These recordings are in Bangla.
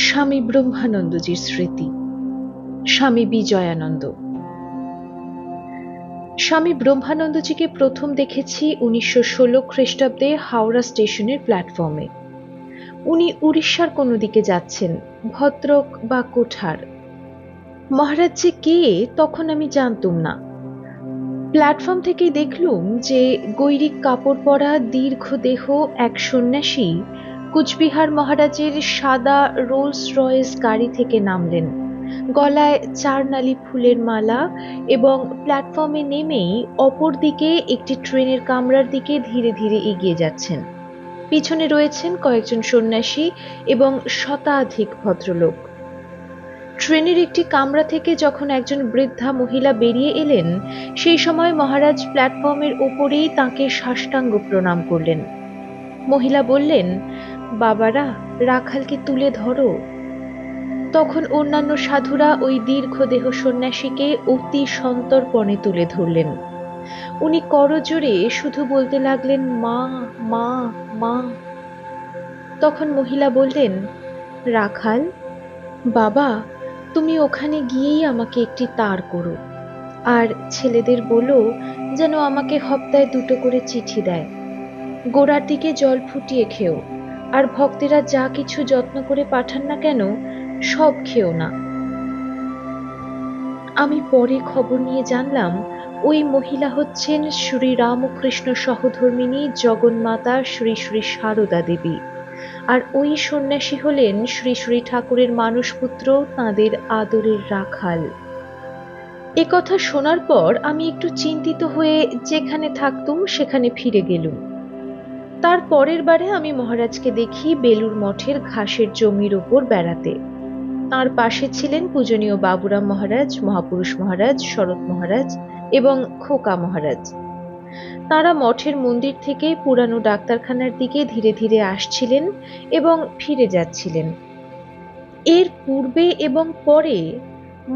স্বামী ব্রহ্মানন্দজির স্মৃতি। স্বামী বিজয়ানন্দ। স্বামী ব্রহ্মানন্দজিকে প্রথম দেখেছি 1916 খ্রিস্টাব্দে হাওড়া স্টেশনের প্ল্যাটফর্মে। উনি উড়িষ্যার কোনো দিকে যাচ্ছেন, ভদ্রক বা কোঠার। মহারাজ যে কে তখন আমি জানতুম না। প্ল্যাটফর্ম থেকেই দেখলুম যে গৈরিক কাপড় পরা দীর্ঘ দেহ এক সন্ন্যাসী কুচবিহার মহারাজের সাদা রোলস রয়েস গাড়ি থেকে নামলেন, গলায় 4 নালি ফুলের মালা, এবং প্ল্যাটফর্মে নেমেই অপর দিকে একটি ট্রেনের কামরার দিকে ধীরে ধীরে এগিয়ে যাচ্ছেন। পিছনে রয়েছেন কয়েকজন সন্ন্যাসী এবং শতাধিক ভদ্রলোক। ট্রেনের একটি কামরা থেকে যখন একজন বৃদ্ধা মহিলা বেরিয়ে এলেন, সেই সময় মহারাজ প্ল্যাটফর্মের ওপরেই তাঁকে সাষ্টাঙ্গ প্রণাম করলেন। মহিলা বললেন, বাবারা, রাখালকে তুলে ধরো। তখন অন্যান্য সাধুরা ওই দীর্ঘদেহ সন্ন্যাসীকে অতি সন্তর্পণে তুলে ধরলেন। উনি করজোড়ে শুধু বলতে লাগলেন, মা মা মা। তখন মহিলা বললেন, রাখাল বাবা, তুমি ওখানে গিয়েই আমাকে একটি তার করো, আর ছেলেদের বলো যেন আমাকে হপ্তায় 2টো করে চিঠি দেয়। গোড়ার দিকে জল ফুটিয়ে খেও, আর ভক্তেরা যা কিছু যত্ন করে পাঠান না কেন, সব খেও না। আমি পরে খবর নিয়ে জানলাম ওই মহিলা হচ্ছেন শ্রী রামকৃষ্ণ সহধর্মিনী জগন্মাতা শ্রী শ্রী সারদা দেবী, আর ওই সন্ন্যাসী হলেন শ্রী শ্রী ঠাকুরের মানসপুত্র, তাঁদের আদরের রাখাল। এ কথা শোনার পর আমি একটু চিন্তিত হয়ে যেখানে থাকতুম সেখানে ফিরে গেলুম। তার পরের বারে আমি মহারাজকে দেখি বেলুর মঠের ঘাসের জমির ওপর বেড়াতে। তাঁর পাশে ছিলেন পূজনীয় বাবুরাম মহারাজ, মহাপুরুষ মহারাজ, শরৎ মহারাজ এবং খোকা মহারাজ। তাঁরা মঠের মন্দির থেকে পুরানো ডাক্তারখানার দিকে ধীরে ধীরে আসছিলেন এবং ফিরে যাচ্ছিলেন। এর পূর্বে এবং পরে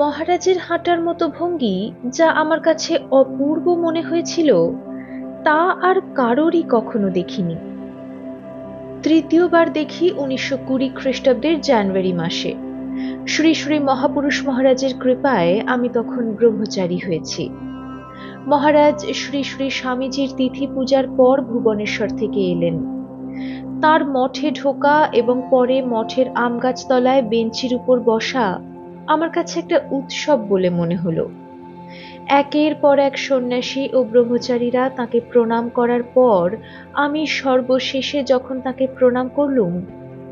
মহারাজের হাঁটার মতো ভঙ্গি, যা আমার কাছে অপূর্ব মনে হয়েছিল, তা আর কারোরই কখনো দেখিনি। তৃতীয়বার দেখি 1920 খ্রিস্টাব্দের জানুয়ারি মাসে। শ্রী শ্রী মহাপুরুষ মহারাজের কৃপায় আমি তখন ব্রহ্মচারী হয়েছি। মহারাজ শ্রী শ্রী স্বামীজির তিথি পূজার পর ভুবনেশ্বর থেকে এলেন। তার মঠে ঢোকা এবং পরে মঠের আমগাছ তলায় বেঞ্চির উপর বসা আমার কাছে একটা উৎসব বলে মনে হলো। একের পর এক সন্ন্যাসী ও ব্রহ্মচারীরা তাকে প্রণাম করার পর আমি সর্বশেষে যখন তাকে প্রণাম করলুম,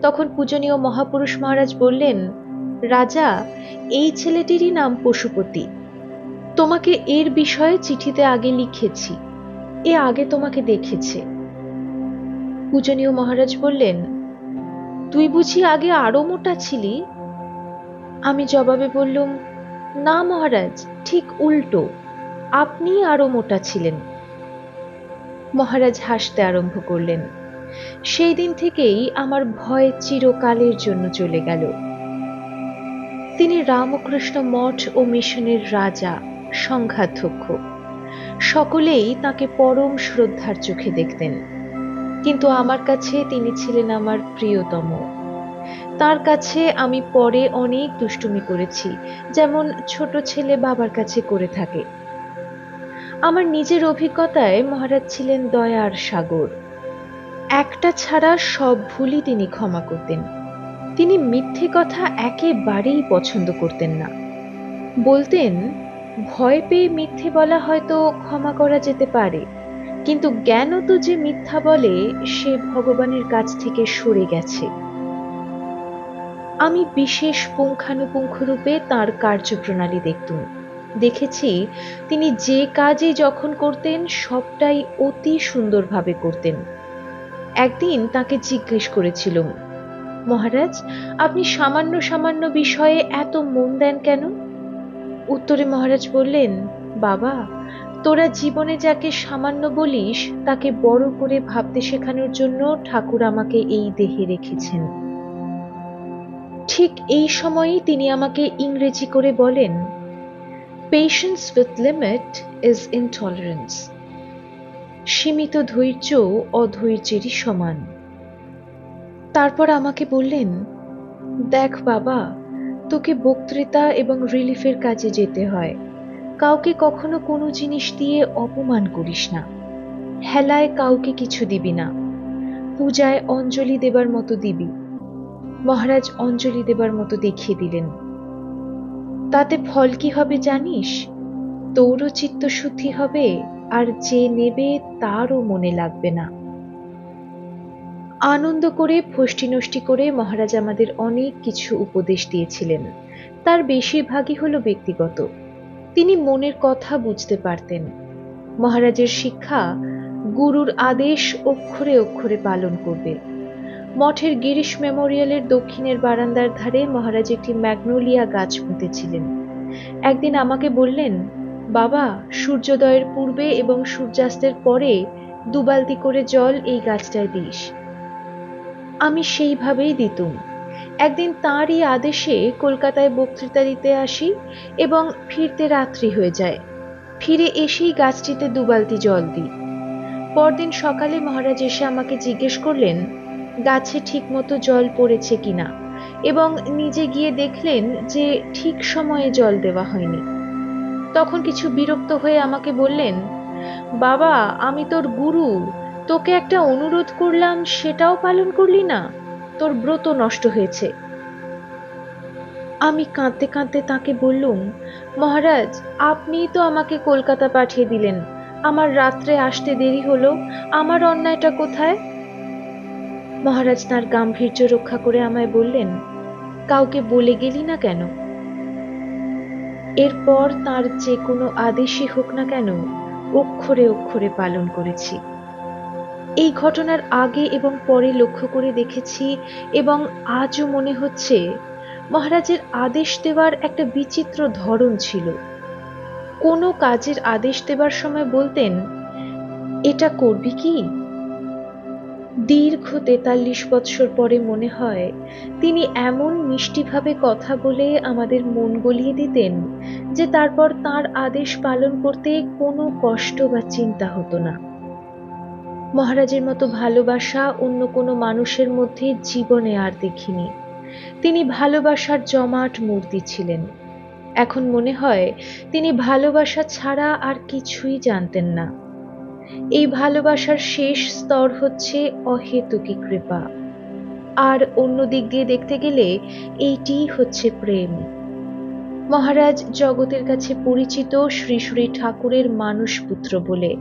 তখন পূজনীয় মহাপুরুষ মহারাজ বললেন, রাজা, এই ছেলেটিরই নাম পশুপতি। তোমাকে এর বিষয়ে চিঠিতে আগে লিখেছি, এ আগে তোমাকে দেখেছে। পূজনীয় মহারাজ বললেন, তুই বুঝি আগে আরো মোটা ছিলি? আমি জবাবে বললুম, না মহারাজ, ঠিক উল্টো, আপনি আরো মোটা ছিলেন। মহারাজ হাসতে আরম্ভ করলেন। সেই দিন থেকেই আমার ভয় চিরকালের জন্য চলে গেল। তিনি রামকৃষ্ণ মঠ ও মিশনের রাজা, সংঘাধ্যক্ষ। সকলেই তাকে পরম শ্রদ্ধার চোখে দেখতেন, কিন্তু আমার কাছে তিনি ছিলেন আমার প্রিয়তম। তার কাছে আমি পরে অনেক দুষ্টুমি করেছি, যেমন ছোট ছেলে বাবার কাছে করে থাকে। আমার নিজের অভিজ্ঞতায় মহারাজ ছিলেন দয়ার সাগর। একটা ছাড়া সব ভুলই তিনি ক্ষমা করতেন। তিনি মিথ্যে কথা একেবারেই পছন্দ করতেন না। বলতেন, ভয় পেয়ে মিথ্যে বলা হয়তো ক্ষমা করা যেতে পারে, কিন্তু জ্ঞানত যে মিথ্যা বলে সে ভগবানের কাছ থেকে সরে গেছে। আমি বিশেষ পুঙ্খানুপুঙ্খ রূপে তাঁর কার্যপ্রণালী দেখতুম। দেখেছি তিনি যে কাজই যখন করতেন সবটাই অতি সুন্দরভাবে করতেন। একদিন তাকে জিজ্ঞেস করেছিলাম, মহারাজ, আপনি সামান্য সামান্য বিষয়ে এত মন দেন কেন? উত্তরে মহারাজ বললেন, বাবা, তোরা জীবনে যাকে সামান্য বলিস তাকে বড় করে ভাবতে শেখানোর জন্য ঠাকুর আমাকে এই দেহে রেখেছেন। ঠিক এই সময়েই তিনি আমাকে ইংরেজি করে বলেন, patience with limit is intolerance. সীমিত ধৈর্য অধৈর্যেরই সমান। তারপর আমাকে বললেন, দেখ বাবা, তোকে বক্তৃতা এবং রিলিফের কাজে যেতে হয়। কাউকে কখনো কোনো জিনিস দিয়ে অপমান করিস না। হেলায় কাউকে কিছু দিবি না। পূজায় অঞ্জলি দেবার মতো দিবি। মহারাজ অঞ্জলি দেবার মতো দেখিয়ে দিলেন। তাতে ফল কি হবে জানিস? তোরও চিত্তশুদ্ধি হবে, আর যে নেবে তারও মনে লাগবে না। আনন্দ করে ফষ্টি নষ্টি করে মহারাজ আমাদের অনেক কিছু উপদেশ দিয়েছিলেন। তার বেশিরভাগই হলো ব্যক্তিগত। তিনি মনের কথা বুঝতে পারতেন। মহারাজের শিক্ষা, গুরুর আদেশ অক্ষরে অক্ষরে পালন করবে। মঠের গিরিশ মেমোরিয়ালের দক্ষিণের বারান্দার ধারে মহারাজ একটি ম্যাগনোলিয়া গাছ পুঁতেছিলেন। একদিন আমাকে বললেন, বাবা, সূর্যোদয়ের পূর্বে এবং সূর্যাস্তের পরে 2 বালতি করে জল এই গাছটায় দিস। আমি সেইভাবেই দিতুম। একদিন তাঁরই আদেশে কলকাতায় বক্তৃতা দিতে আসি এবং ফিরতে রাত্রি হয়ে যায়। ফিরে এসেই গাছটিতে 2 বালতি জল দিই। পরদিন সকালে মহারাজ এসে আমাকে জিজ্ঞেস করলেন গাছে ঠিক মতো জল পড়েছে কিনা, এবং নিজে গিয়ে দেখলেন যে ঠিক সময়ে জল দেওয়া হয়নি। তখন কিছু বিরক্ত হয়ে আমাকে বললেন, বাবা, আমি তোর গুরু, তোকে একটা অনুরোধ করলাম, সেটাও পালন করলি না। তোর ব্রত নষ্ট হয়েছে। আমি কাঁদতে কাঁদতে তাকে বললুম, মহারাজ, আপনিই তো আমাকে কলকাতা পাঠিয়ে দিলেন। আমার রাত্রে আসতে দেরি হলো, আমার অন্যায়টা কোথায়? মহারাজ তাঁর গাম্ভীর্য রক্ষা করে আমায় বললেন, কাউকে বলে গেলি না কেন? এরপর তাঁর যে কোনো আদেশই হোক না কেন, অক্ষরে অক্ষরে পালন করেছি। এই ঘটনার আগে এবং পরে লক্ষ্য করে দেখেছি, এবং আজও মনে হচ্ছে মহারাজের আদেশ দেওয়ার একটা বিচিত্র ধরন ছিল। কোনো কাজের আদেশ দেবার সময় বলতেন, এটা করবি কি? দীর্ঘ 43 বৎসর পরে মনে হয় তিনি এমন মিষ্টিভাবে কথা বলে আমাদের মন গলিয়ে দিতেন যে তারপর তাঁর আদেশ পালন করতে কোনো কষ্ট বা চিন্তা হতো না। মহারাজের মতো ভালোবাসা অন্য কোনো মানুষের মধ্যে জীবনে আর দেখিনি। তিনি ভালোবাসার জমাট মূর্তি ছিলেন। এখন মনে হয় তিনি ভালোবাসা ছাড়া আর কিছুই জানতেন না। এই ভালোবাসার শেষ স্তর হচ্ছে অহেতুকী কৃপা, আর অন্য দিক দিয়ে দেখতে গেলে এইটিই হচ্ছে প্রেম। মহারাজ জগতের কাছে পরিচিত শ্রী শ্রী ঠাকুরের মানসপুত্র বলে।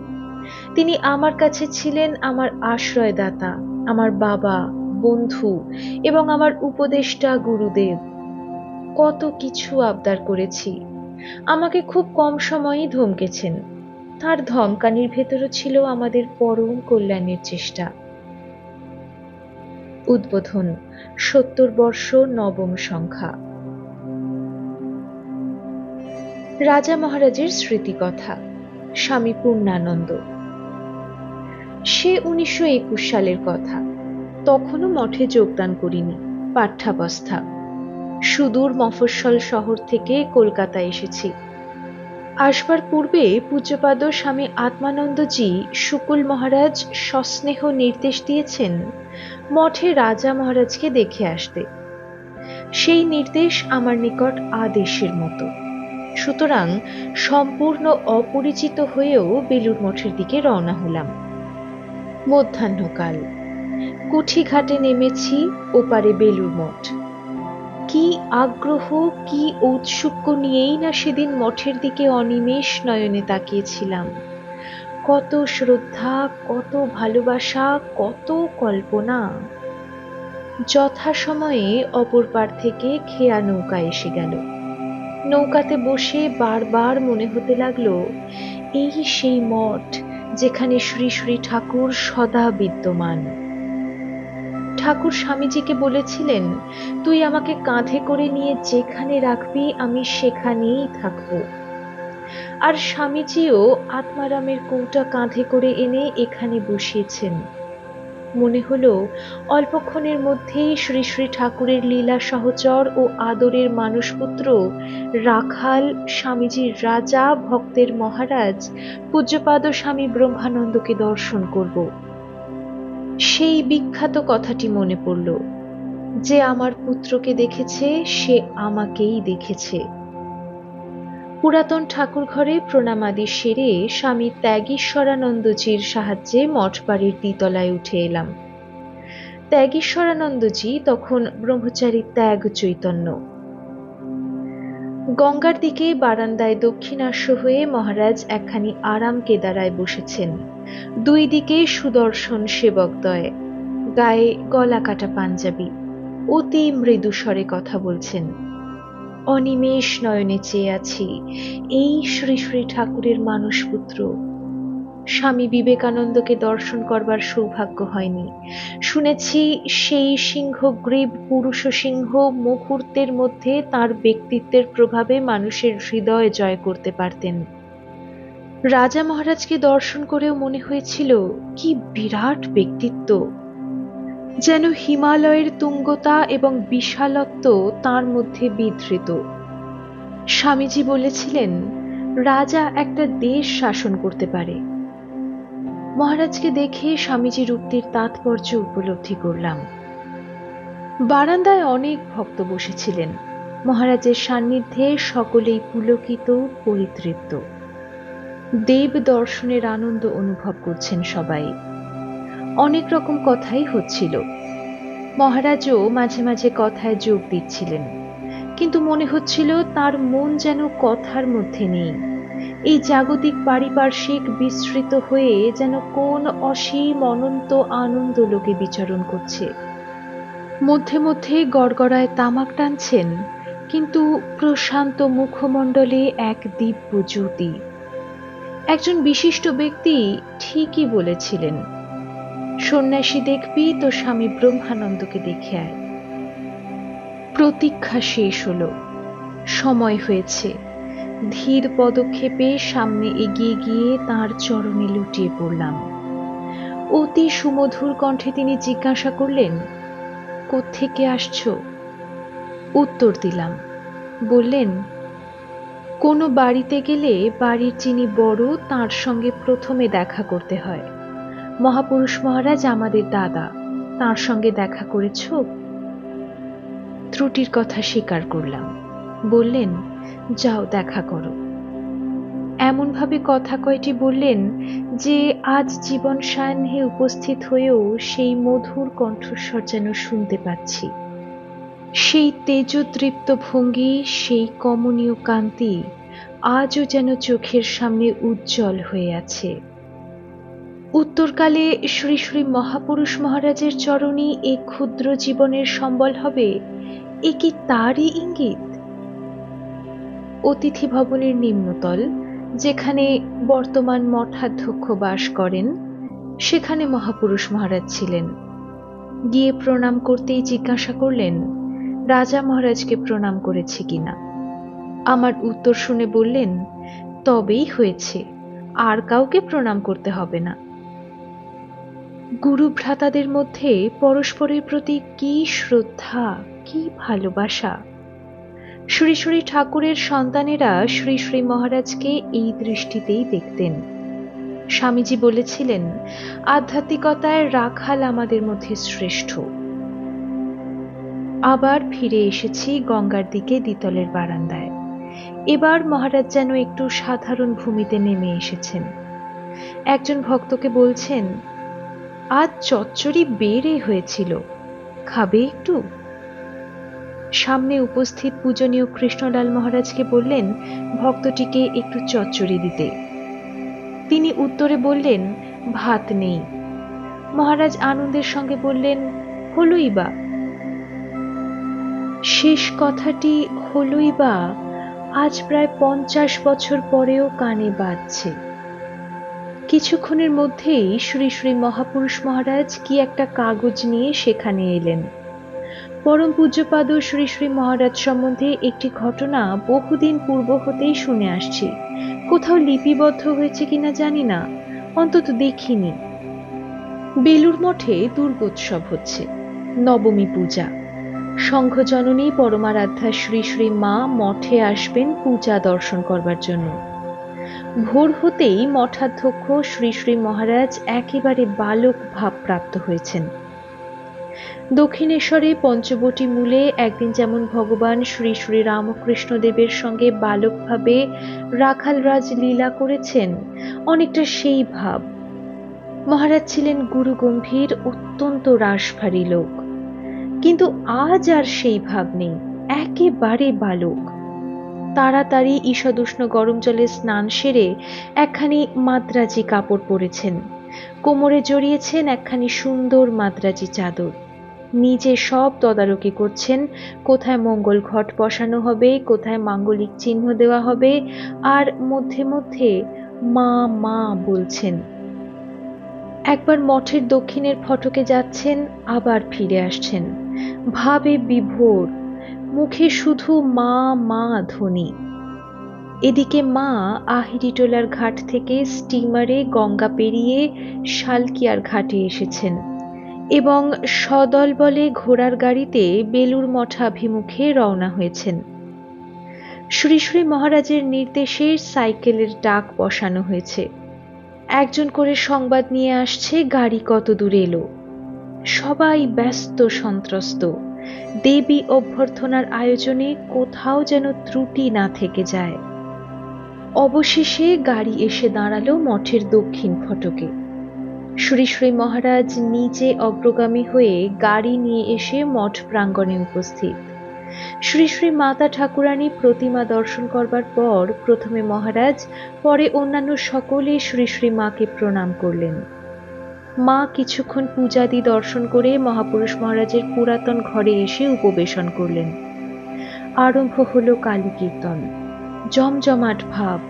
তিনি আমার কাছে ছিলেন আমার আশ্রয়দাতা, আমার বাবা, বন্ধু এবং আমার উপদেষ্টা গুরুদেব। কত কিছু আবদার করেছি। আমাকে খুব কম সময়েই ধমকেছেন। তার ধমকানির ভেতরও ছিল আমাদের পরম কল্যাণের চেষ্টা। উদ্বোধন, 70 বর্ষ, নবম সংখ্যা। রাজা মহারাজের স্মৃতিকথা। স্বামী পূর্ণানন্দ। সে 1921 সালের কথা। তখনও মঠে যোগদান করিনি, পাঠ্যাবস্থা। সুদূর মফস্বল শহর থেকে কলকাতা এসেছি। আসবার পূর্বে পূজ্যপাদ স্বামী আত্মানন্দজি শুকুল মহারাজ সস্নেহ নির্দেশ দিয়েছেন মঠে রাজা মহারাজকে দেখে আসতে। সেই নির্দেশ আমার নিকট আদেশের মতো। সুতরাং সম্পূর্ণ অপরিচিত হয়েও বেলুড় মঠের দিকে রওনা হলাম। মধ্যাহ্নকাল। কুঠিঘাটে নেমেছি, ওপারে বেলুড় মঠ। কি আগ্রহ, কি ঔৎসুক্য নিয়েই না সেদিন মঠের দিকে অনিমেষ নয়নে তাকিয়েছিলাম। কত শ্রদ্ধা, কত ভালোবাসা, কত কল্পনা। যথাসময়ে অপর পার থেকে খেয়া নৌকা এসে গেল। নৌকাতে বসে বারবার মনে হতে লাগলো, এই সেই মঠ যেখানে শ্রী শ্রী ঠাকুর সদা বিদ্যমান। ঠাকুর স্বামীজিকে বলেছিলেন, তুই আমাকে কাঁধে করে নিয়ে যেখানে রাখবি আমি সেখানেই থাকব। আর স্বামীজিও আত্মারামের কৌটা কাঁধে করে এনে এখানে বসিয়েছেন। মনে হলো অল্পক্ষণের মধ্যেই শ্রী শ্রী ঠাকুরের লীলা সহচর ও আদরের মানসপুত্র রাখাল, স্বামীজির রাজা, ভক্তের মহারাজ পূজ্যপাদ স্বামী ব্রহ্মানন্দকে দর্শন করব। সেই বিখ্যাত কথাটি মনে পড়ল, যে আমার পুত্রকে দেখেছে সে আমাকেই দেখেছে। পুরাতন ঠাকুর ঘরে প্রণামাদি সেরে স্বামী ত্যাগীশ্বরানন্দজির সাহায্যে মঠবাড়ির দ্বিতলায় উঠে এলাম। ত্যাগীশ্বরানন্দজি তখন ব্রহ্মচারী ত্যাগ চৈতন্য। গঙ্গার দিকে বারান্দায় দক্ষিণাস্য হয়ে মহারাজ একখানি আরাম কেদারায় বসেছেন। দুই দিকে সুদর্শন সেবকদ্বয়, গায়ে গলা কাটা পাঞ্জাবি, অতি মৃদু স্বরে কথা বলছেন। অনিমেষ নয়নে চেয়ে আছি এই শ্রী শ্রী ঠাকুরের মানসপুত্র। স্বামী বিবেকানন্দকে দর্শন করবার সৌভাগ্য হয়নি। শুনেছি সেই সিংহগ্রীব পুরুষ সিংহ মুহূর্তের মধ্যে তার ব্যক্তিত্বের প্রভাবে মানুষের হৃদয় জয় করতে পারতেন। রাজা মহারাজকে দর্শন করেও মনে হয়েছিল কি বিরাট ব্যক্তিত্ব, যেন হিমালয়ের তুঙ্গতা এবং বিশালত্ব তার মধ্যে বিধৃত। স্বামীজি বলেছিলেন রাজা একটা দেশ শাসন করতে পারে। মহারাজকে দেখে স্বামীজির উক্তির তাৎপর্য উপলব্ধি করলাম। বারান্দায় অনেক ভক্ত বসেছিলেন। মহারাজের সান্নিধ্যে সকলেই পুলকিত, পরিতৃপ্ত। দেব দর্শনের আনন্দ অনুভব করছেন সবাই। অনেক রকম কথাই হচ্ছিল। মহারাজও মাঝে মাঝে কথায় যোগ দিচ্ছিলেন, কিন্তু মনে হচ্ছিল তার মন যেন কথার মধ্যে নেই। এই জাগতিক পারিপার্শ্বিক বিস্তৃত হয়ে যেন কোন অসীম অনন্ত আনন্দ লোকে বিচরণ করছে। মধ্যে মধ্যে গড়গড়ায় তামাক টানছেন, কিন্তু প্রশান্ত মুখমণ্ডলে এক দিব্য জ্যোতি। একজন বিশিষ্ট ব্যক্তি ঠিকই বলেছিলেন, সন্ন্যাসী দেখবি তো স্বামী ব্রহ্মানন্দকে দেখে আয়। প্রতীক্ষা শেষ হলো, সময় হয়েছে। ধীর পদক্ষেপে সামনে এগিয়ে গিয়ে তাঁর চরণে লুটিয়ে পড়লাম। অতি সুমধুর কণ্ঠে তিনি জিজ্ঞাসা করলেন, কোত্থেকে আসছো? উত্তর দিলাম। বললেন, কোনো বাড়িতে গেলে বাড়ির যিনি বড় তাঁর সঙ্গে প্রথমে দেখা করতে হয়। মহাপুরুষ মহারাজ আমাদের দাদা, তাঁর সঙ্গে দেখা করেছ? ত্রুটির কথা স্বীকার করলাম। বললেন, যাও দেখা করো। এমনভাবে কথা কয়টি বললেন যে আজ জীবন সান্নিধ্যে উপস্থিত হয়েও সেই মধুর কণ্ঠস্বর যেন শুনতে পাচ্ছি। সেই তেজোদৃপ্ত ভঙ্গি, সেই কমনীয় কান্তি আজও যেন চোখের সামনে উজ্জ্বল হয়ে আছে। উত্তরকালে শ্রী শ্রী মহাপুরুষ মহারাজের চরণই এ ক্ষুদ্র জীবনের সম্বল হবে, এ কি তারই ইঙ্গিত? অতিথি ভবনের নিম্নতল, যেখানে বর্তমান মঠাধ্যক্ষ বাস করেন, সেখানে মহাপুরুষ মহারাজ ছিলেন। গিয়ে প্রণাম করতেই জিজ্ঞাসা করলেন, রাজা মহারাজকে প্রণাম করেছি কিনা। আমার উত্তর শুনে বললেন, তবেই হয়েছে, আর কাউকে প্রণাম করতে হবে না। গুরু ভ্রাতাদের মধ্যে পরস্পরের প্রতি কি শ্রদ্ধা, কি ভালোবাসা! শ্রী শ্রী ঠাকুরের সন্তানেরা শ্রী শ্রী মহারাজকে এই দৃষ্টিতেই দেখতেন। স্বামীজি বলেছিলেন, আধ্যাত্মিকতায় রাখাল আমাদের মধ্যে শ্রেষ্ঠ। আবার ফিরে এসেছি গঙ্গার দিকে দ্বিতলের বারান্দায়। এবার মহারাজ যেন একটু সাধারণ ভূমিতে নেমে এসেছেন। একজন ভক্তকে বলছেন, আজ চচ্চড়ি বেড়ে হয়েছিল, খাবে একটু? সামনে উপস্থিত পূজনীয় কৃষ্ণলাল মহারাজকে বললেন ভক্তটিকে একটু চচ্চড়ি দিতে। তিনি উত্তরে বললেন, ভাত নেই। মহারাজ আনন্দের সঙ্গে বললেন, হলই বা। শেষ কথাটি হলই বা আজ প্রায় 50 বছর পরেও কানে বাজছে। কিছুক্ষণের মধ্যেই শ্রী শ্রী মহাপুরুষ মহারাজ কি একটা কাগজ নিয়ে সেখানে এলেন। পরম পূজ্যপাদ শ্রী শ্রী মহারাজ সম্বন্ধে একটি ঘটনা বহুদিন পূর্ব হতেই শুনে আসছি। কোথাও লিপিবদ্ধ হয়েছে কিনা জানি না, অন্তত দেখিনি। বেলুর মঠে দুর্গোৎসব হচ্ছে, নবমী পূজা। সংঘজননী পরমারাধ্যা শ্রী শ্রী মা মঠে আসবেন পূজা দর্শন করবার জন্য। ভোর হতেই মঠাধ্যক্ষ শ্রী শ্রী মহারাজ একেবারে বালক ভাব প্রাপ্ত হয়েছেন। দক্ষিণেশ্বরে পঞ্চবটী মূলে একদিন যেমন ভগবান শ্রী শ্রী রামকৃষ্ণদেবের সঙ্গে বালকভাবে রাখালরাজ লীলা করেছেন, অনেকটা সেই ভাব। মহারাজ ছিলেন গুরু গম্ভীর, অত্যন্ত রাশভারী লোক, কিন্তু আজ আর সেই ভাব নেই, একেবারে বালক। তাড়াতাড়ি ঈষদুষ্ণ গরম জলে স্নান সেরে একখানি মাদ্রাজি কাপড় পরেছেন, কোমরে জড়িয়েছেন একখানি সুন্দর মাদ্রাজি চাদর। নিজে সব তদারকি করছেন, কোথায় মঙ্গল ঘট বসানো হবে, কোথায় মাঙ্গলিক চিহ্ন দেওয়া হবে, আর মধ্যে মধ্যে মা মা বলছেন। একবার মঠের দক্ষিণের ফটকে যাচ্ছেন, আবার ফিরে আসছেন, ভাবে বিভোর, মুখে শুধু মা মা ধ্বনি। এদিকে মা আহিরিটোলার ঘাট থেকে স্টিমারে গঙ্গা পেরিয়ে শালকিয়ার ঘাটে এসেছেন এবং সদলবলে ঘোড়ার গাড়িতে বেলুড় মঠাভিমুখে রওনা হয়েছেন। শ্রী শ্রী মহারাজের নির্দেশে সাইকেলের ডাক বসানো হয়েছে। একজন করে সংবাদ নিয়ে আসছে গাড়ি কত দূর এলো। সবাই ব্যস্ত সন্ত্রস্ত, দেবী অভ্যর্থনার আয়োজনে কোথাও যেন ত্রুটি না থেকে যায়। অবশেষে গাড়ি এসে দাঁড়ালো মঠের দক্ষিণ ফটকে। শ্রী শ্রী মহারাজ নিজে অগ্রগামী হয়ে গাড়ি নিয়ে এসে মঠ প্রাঙ্গণে উপস্থিত। শ্রী শ্রী মাতা ঠাকুরানী প্রতিমা দর্শন করবার পর প্রথমে মহারাজ, পরে অন্যান্য সকলে শ্রী শ্রী মাকে প্রণাম করলেন। মা কিছুক্ষণ পূজাদি দর্শন করে মহাপুরুষ মহারাজের পুরাতন ঘরে এসে উপবেশন করলেন। আরম্ভ হলো কালী কীর্তন। জমজমাট ভাব,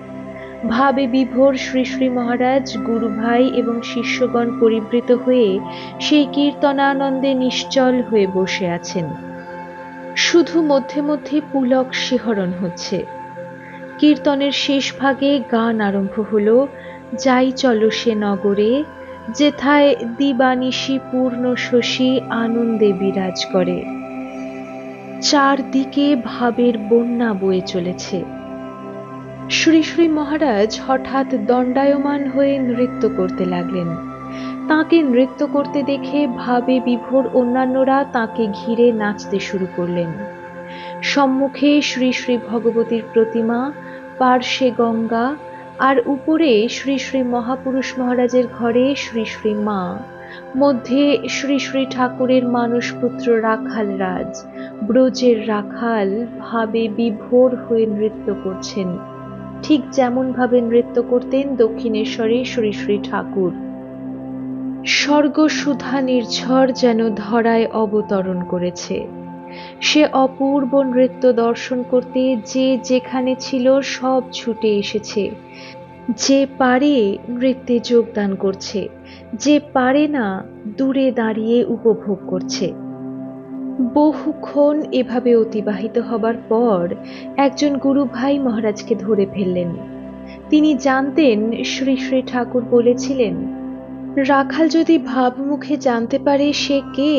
ভাবে বিভোর শ্রী শ্রী মহারাজ, গুরু ভাই এবং শিষ্যগণ পরিবৃত হয়ে সেই কীর্তনানন্দে নিশ্চল হয়ে বসে আছেন। শুধু মধ্যে মধ্যে পুলক শিহরণ হচ্ছে। কীর্তনের শেষ ভাগে গান আরম্ভ হলো, যাই চলো সে নগরে, যেথায় দিবানিশি পূর্ণ শশী আনন্দে বিরাজ করে। চারদিকে ভাবের বন্যা বয়ে চলেছে। শ্রী শ্রী মহারাজ হঠাৎ দণ্ডায়মান হয়ে নৃত্য করতে লাগলেন। তাকে নৃত্য করতে দেখে ভাবে বিভোর অন্যান্যরা তাকে ঘিরে নাচতে শুরু করলেন। সম্মুখে শ্রী শ্রী ভগবতীর প্রতিমা, পার্শ্বে গঙ্গা, আর উপরে শ্রী শ্রী মহাপুরুষ মহারাজের ঘরে শ্রী শ্রী মা, মধ্যে শ্রী শ্রী ঠাকুরের মানসপুত্র রাখাল রাজ, ব্রজের রাখাল, ভাবে বিভোর হয়ে নৃত্য করছেন, ঠিক যেমন ভাবে নৃত্য করতেন দক্ষিণেশ্বরে শ্রী শ্রী ঠাকুর। স্বর্গসুধা নির্ঝর যেন ধরায় অবতরণ করেছে। সে অপূর্ব নৃত্য দর্শন করতে যে যেখানে ছিল সব ছুটে এসেছে। যে পারে নৃত্যে যোগদান করছে, যে পারে না দূরে দাঁড়িয়ে উপভোগ করছে। বহুক্ষণ এভাবে অতিবাহিত হবার পর একজন গুরু ভাই মহারাজকে ধরে ফেললেন। তিনি জানতেন শ্রী শ্রী ঠাকুর বলেছিলেন, রাখাল যদি ভাবমুখে জানতে পারে সে কে,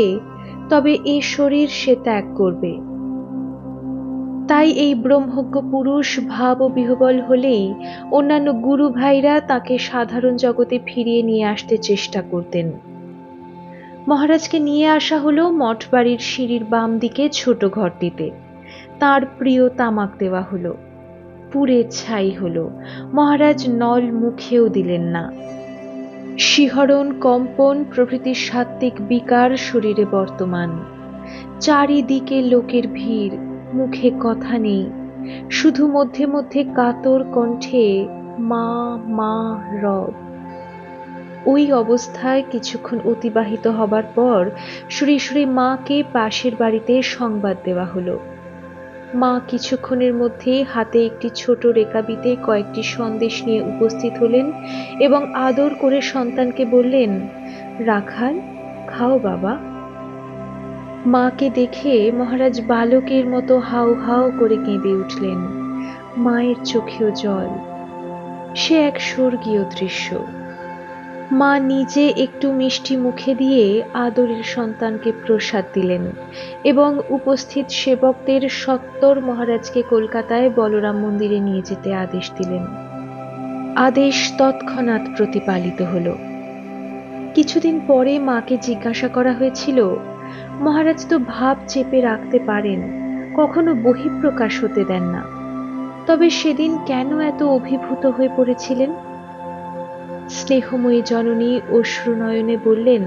তবে এ শরীর সে ত্যাগ করবে। তাই এই ব্রহ্মজ্ঞ পুরুষ ভাব ও বিহ্বল হলেই অন্যান্য গুরু ভাইরা তাকে সাধারণ জগতে ফিরিয়ে নিয়ে আসতে চেষ্টা করতেন। মহারাজকে নিয়ে আসা হলো মঠ বাড়ির সিঁড়ির বাম দিকে ছোট ঘরটিতে। তার প্রিয় তামাক দেওয়া হলো, পুড়ে ছাই হলো। মহারাজ নল মুখেও দিলেন না। শিহরণ, কম্পন প্রভৃতি সাত্ত্বিক বিকার শরীরে বর্তমান। চারিদিকে লোকের ভিড়, মুখে কথা নেই, শুধু মধ্যে মধ্যে কাতর কণ্ঠে মা মা রব। ওই অবস্থায় কিছুক্ষণ অতিবাহিত হবার পর শ্রী শ্রী মাকে পাশের বাড়িতে সংবাদ দেওয়া হলো। মা কিছুক্ষণের মধ্যে হাতে একটি ছোট রেকাবিতে কয়েকটি সন্দেশ নিয়ে উপস্থিত হলেন এবং আদর করে সন্তানকে বললেন, রাখাল, খাও বাবা। মাকে দেখে মহারাজ বালকের মতো হাউ হাউ করে কেঁদে উঠলেন। মায়ের চোখেও জল। সে এক স্বর্গীয় দৃশ্য। মা নিজে একটু মিষ্টি মুখে দিয়ে আদরের সন্তানকে প্রসাদ দিলেন এবং উপস্থিত সেবকদের সত্বর মহারাজকে কলকাতায় বলরাম মন্দিরে নিয়ে যেতে আদেশ দিলেন। আদেশ তৎক্ষণাৎ প্রতিপালিত হল। কিছুদিন পরে মাকে জিজ্ঞাসা করা হয়েছিল, মহারাজ তো ভাব চেপে রাখতে পারেন, কখনো বহিঃপ্রকাশ হতে দেন না। তবে সেদিন কেন এত অভিভূত হয়ে পড়েছিলেন? স্নেহময়ী জননী অশ্রুনয়নে বললেন,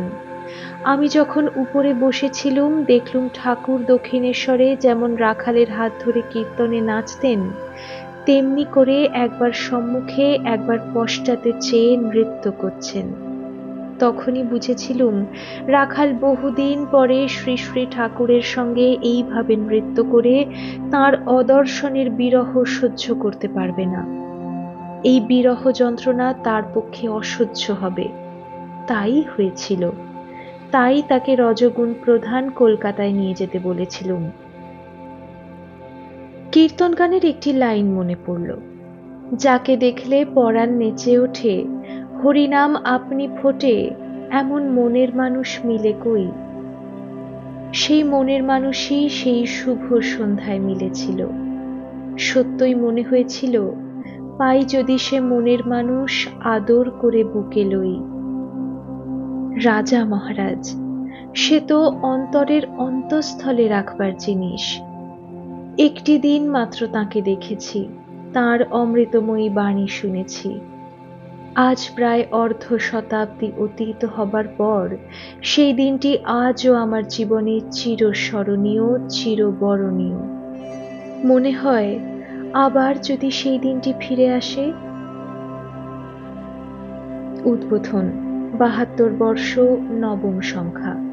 আমি যখন উপরে বসেছিলুম দেখলুম ঠাকুর দক্ষিণেশ্বরে যেমন রাখালের হাত ধরে কীর্তনে নাচতেন, তেমনি করে একবার সম্মুখে একবার পশ্চাতে চেয়ে নৃত্য করছেন। তখনই বুঝেছিলুম রাখাল বহুদিন পরে শ্রী শ্রী ঠাকুরের সঙ্গে এইভাবে নৃত্য করে তাঁর অদর্শনের বিরহ সহ্য করতে পারবে না। এই বিরহ যন্ত্রণা তার পক্ষে অসহ্য হবে। তাই হয়েছিল। তাই তাকে রজগুণ প্রধান কলকাতায় নিয়ে যেতে বলেছিলুম। কীর্তন গানের একটি লাইন মনে পড়ল, যাকে দেখলে পরাণ নেচে ওঠে, হরিনাম আপনি ফোটে, এমন মনের মানুষ মিলে কই। সেই মনের মানুষই সেই শুভ সন্ধ্যায় মিলেছিল। সত্যই মনে হয়েছিল, পাই যদি সে মনের মানুষ আদর করে বুকে লই। রাজা মহারাজ, সে তো অন্তরের অন্তঃস্থলে রাখবার জিনিস। একটি দিন মাত্র তাঁকে দেখেছি, তাঁর অমৃতময়ী বাণী শুনেছি। আজ প্রায় অর্ধ শতাব্দী অতীত হবার পর সেই দিনটি আজও আমার জীবনে চিরস্মরণীয়, চিরবরণীয়। মনে হয় আবার যদি সেই দিনটি ফিরে আসে। উদ্বোধন ৭২ বর্ষ, নবম সংখ্যা।